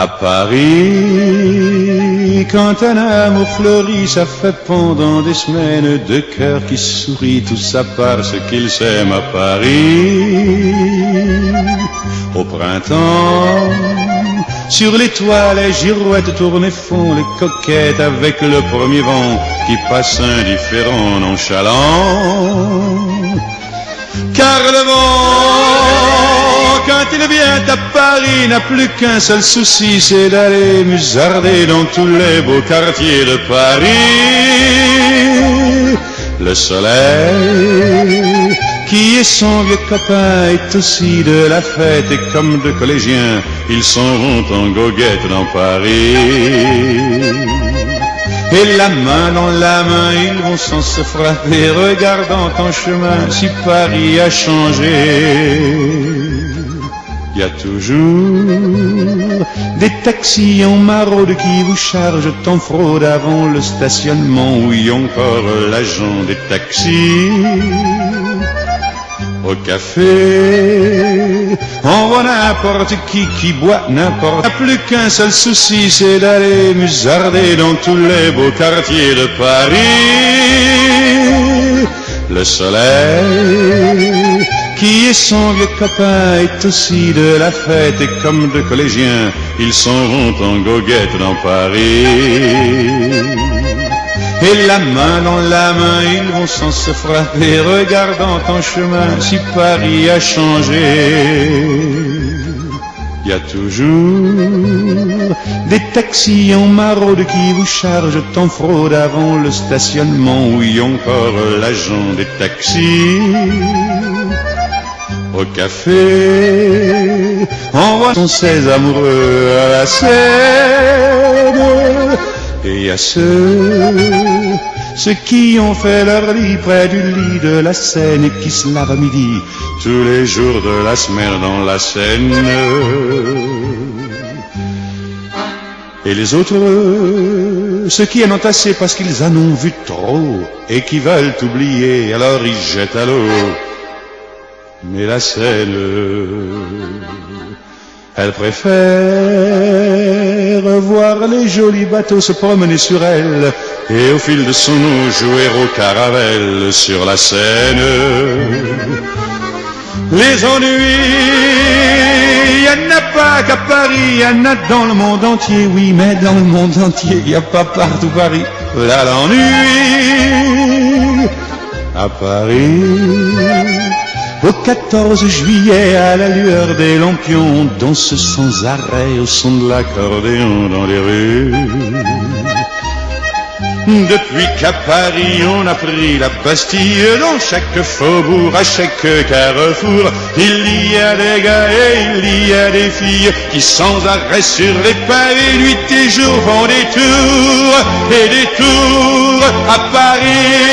À Paris, quand un amour fleurit, ça fait pendant des semaines deux cœurs qui sourient, tout ça parce qu'ils s'aiment à Paris. Au printemps, sur les toits, les girouettes tournent et font les coquettes avec le premier vent qui passe indifférent, nonchalant. Car le vent, quand il vient à Paris, n'a plus qu'un seul souci, c'est d'aller musarder dans tous les beaux quartiers de Paris. Le soleil, qui est son vieux copain, est aussi de la fête, et comme deux collégiens, ils s'en vont en goguette dans Paris. Et la main dans la main, ils vont sans se frapper, regardant en chemin si Paris a changé. Il y a toujours des taxis en maraude qui vous chargent en fraude avant le stationnement. Oui, encore l'agent des taxis. Au café, on voit n'importe qui boit n'importe. N'a plus qu'un seul souci, c'est d'aller musarder dans tous les beaux quartiers de Paris. Le soleil, qui est son vieux copain, est aussi de la fête, et comme deux collégiens, ils s'en vont en goguette dans Paris. Et la main dans la main, ils vont sans se frapper, regardant en chemin si Paris a changé. Il y a toujours des taxis en maraude qui vous chargent en fraude avant le stationnement. Oui, encore l'agent des taxis. Au café, on voit ces amoureux à la scène. Et il y a ceux qui ont fait leur lit près du lit de la Seine et qui se lavent à midi tous les jours de la semaine dans la Seine. Et les autres, ceux qui en ont assez parce qu'ils en ont vu trop et qui veulent oublier, alors ils jettent à l'eau. Mais la Seine, elle préfère voir les jolis bateaux se promener sur elle et au fil de son eau jouer au caravelle sur la Seine. Les ennuis, y'en a pas qu'à Paris, y'en a dans le monde entier, oui, mais dans le monde entier, y a pas partout Paris. Là l'ennui, à Paris. Au 14 juillet, à la lueur des lampions, on danse sans arrêt au son de l'accordéon dans les rues. Depuis qu'à Paris on a pris la Bastille, dans chaque faubourg, à chaque carrefour, il y a des gars et il y a des filles qui sans arrêt sur les pavés, nuit et jour, font des tours et des tours à Paris.